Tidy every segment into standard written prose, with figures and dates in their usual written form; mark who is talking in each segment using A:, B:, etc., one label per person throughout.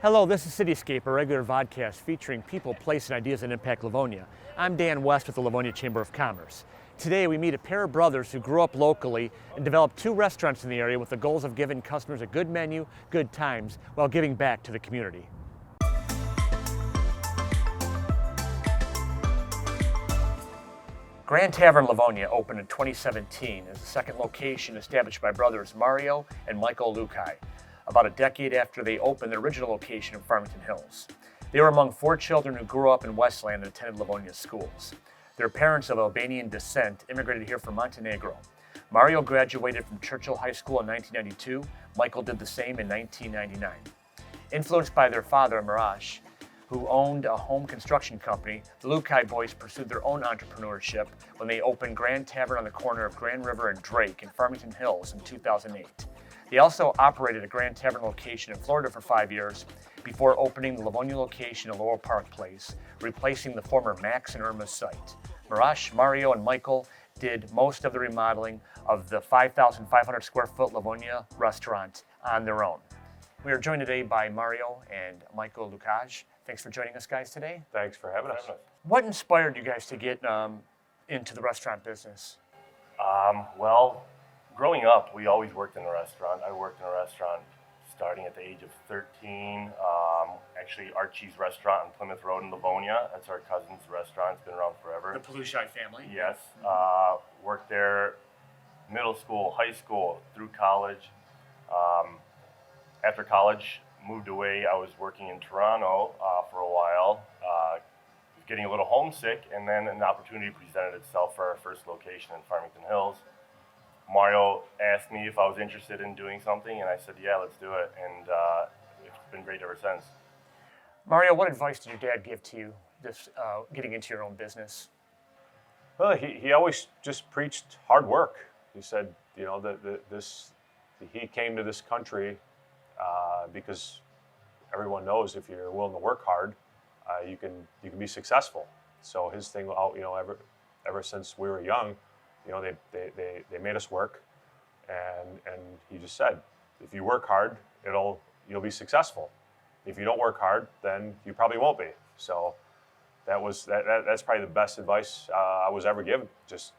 A: Hello, this is Cityscape, a regular vodcast featuring people, place, and ideas that impact Livonia. I'm Dan West with the Livonia Chamber of Commerce. Today we meet a pair of brothers who grew up locally and developed two restaurants in the area with the goals of giving customers a good menu, good times, while giving back to the community. Grand Tavern Livonia opened in 2017 as the second location established by brothers Mario and Michael Lukai, about a decade after they opened their original location in Farmington Hills. They were among four children who grew up in Westland and attended Livonia schools. Their parents of Albanian descent immigrated here from Montenegro. Mario graduated from Churchill High School in 1992. Michael did the same in 1999. Influenced by their father, Marash, who owned a home construction company, the Lukai boys pursued their own entrepreneurship when they opened Grand Tavern on the corner of Grand River and Drake in Farmington Hills in 2008. They also operated a Grand Tavern location in Florida for 5 years before opening the Livonia location in Laurel Park Place, replacing the former Max and Irma site. Marash, Mario, and Michael did most of the remodeling of the 5,500 square foot Livonia restaurant on their own. We are joined today by Mario and Michael Lukai. Thanks for joining us, guys, today.
B: Thanks for having us.
A: What inspired you guys to get into the restaurant business?
B: Well, growing up, we always worked in a restaurant. I worked in a restaurant starting at the age of 13. Actually, Archie's Restaurant on Plymouth Road in Livonia. That's our cousin's restaurant. It's been around forever.
A: The Palushai family?
B: Yes. Worked there middle school, high school, through college. After college, moved away. I was working in Toronto for a while, getting a little homesick, and then an opportunity presented itself for our first location in Farmington Hills. Mario asked me if I was interested in doing something, and I said, yeah, let's do it, and it's been great ever since.
A: Mario, what advice did your dad give to you this getting into your own business?
B: Well, he always just preached hard work. He said, you know, he came to this country because everyone knows if you're willing to work hard, you can be successful. So his thing, you know, ever since we were young, you know, they made us work, and he just said, if you work hard, you'll be successful. If you don't work hard, then you probably won't be. So that's probably the best advice I was ever given. Just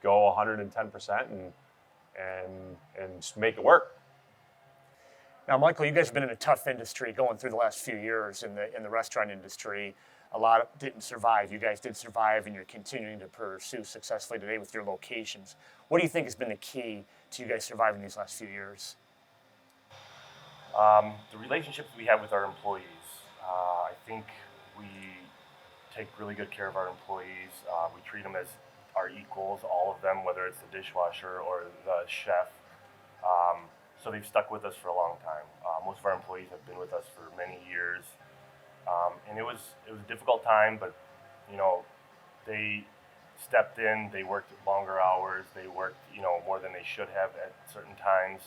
B: go 110% and just make it work.
A: Now, Michael, you guys have been in a tough industry going through the last few years in the restaurant industry. A lot didn't survive. You guys did survive, and you're continuing to pursue successfully today with your locations. What do you think has been the key to you guys surviving these last few years?
B: The relationships we have with our employees. I think we take really good care of our employees. We treat them as our equals, all of them, whether it's the dishwasher or the chef. So they've stuck with us for a long time. Most of our employees have been with us for many years. And it was a difficult time, but you know, they stepped in. They worked longer hours. They worked, you know, more than they should have at certain times.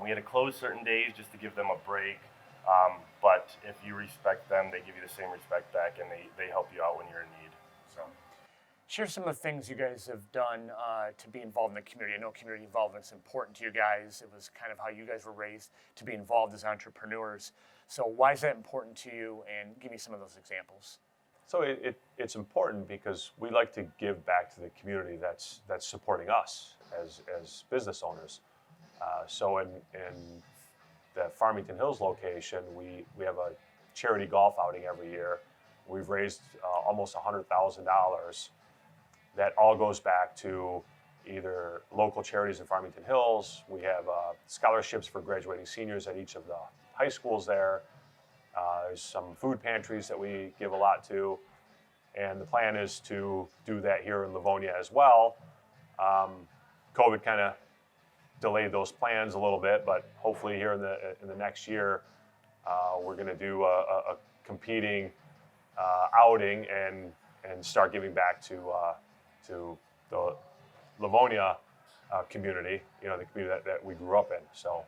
B: We had to close certain days just to give them a break. But if you respect them, they give you the same respect back, and they help you out when you're in need. So,
A: share some of the things you guys have done to be involved in the community. I know community involvement is important to you guys. It was kind of how you guys were raised to be involved as entrepreneurs. So why is that important to you? And give me some of those examples.
B: So it's important because we like to give back to the community that's supporting us as business owners. So in the Farmington Hills location, we have a charity golf outing every year. We've raised almost $100,000. That all goes back to either local charities in Farmington Hills. We have scholarships for graduating seniors at each of the high schools there. There's some food pantries that we give a lot to. And the plan is to do that here in Livonia as well. COVID kind of delayed those plans a little bit, but hopefully here in the next year, we're going to do a competing outing and start giving back to the Livonia community, you know, the community that we grew up in. So,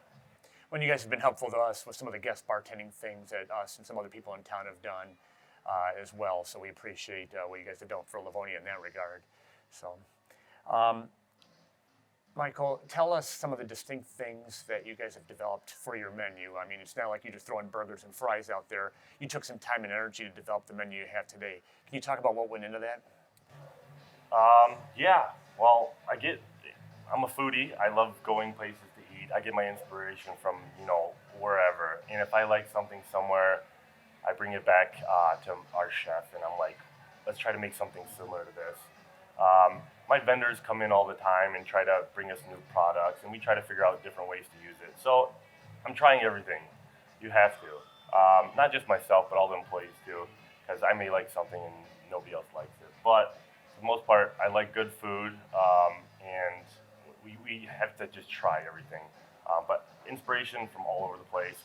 A: when you guys have been helpful to us with some of the guest bartending things that us and some other people in town have done as well. So we appreciate what you guys have done for Livonia in that regard. So, Michael, tell us some of the distinct things that you guys have developed for your menu. I mean, it's not like you just throwing burgers and fries out there. You took some time and energy to develop the menu you have today. Can you talk about what went into that?
C: Yeah. Well, I'm a foodie. I love going places to eat. I get my inspiration from, wherever. And if I like something somewhere, I bring it back to our chef, and I'm like, let's try to make something similar to this. My vendors come in all the time and try to bring us new products, and we try to figure out different ways to use it. So I'm trying everything. You have to. Not just myself, but all the employees too, because I may like something and nobody else likes it. But for the most part, I like good food, and we have to just try everything. But inspiration from all over the place.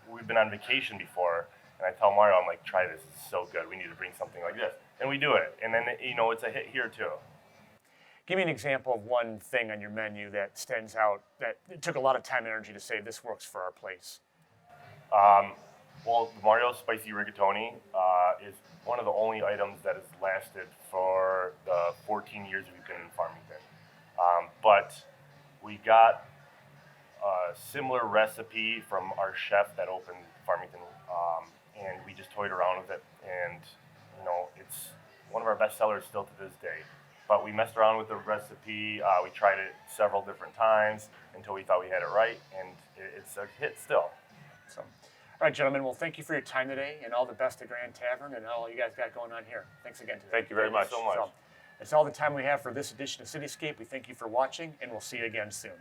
C: We've been on vacation before, and I tell Mario, I'm like, try this, it's so good. We need to bring something like this. And we do it. And then, it's a hit here too.
A: Give me an example of one thing on your menu that stands out, that it took a lot of time and energy to say this works for our place.
C: Well, Mario's spicy rigatoni is one of the only items that has lasted for the 14 years we've been in Farmington. But we got a similar recipe from our chef that opened Farmington, and we just toyed around with it, and it's one of our best sellers still to this day. But we messed around with the recipe. We tried it several different times until we thought we had it right, and it's a hit still.
A: So, all right, gentlemen. Well, thank you for your time today, and all the best to Grand Tavern and all you guys got going on here. Thanks again today.
B: Thank you very much.
C: So much.
A: So, that's all the time we have for this edition of Cityscape. We thank you for watching, and we'll see you again soon.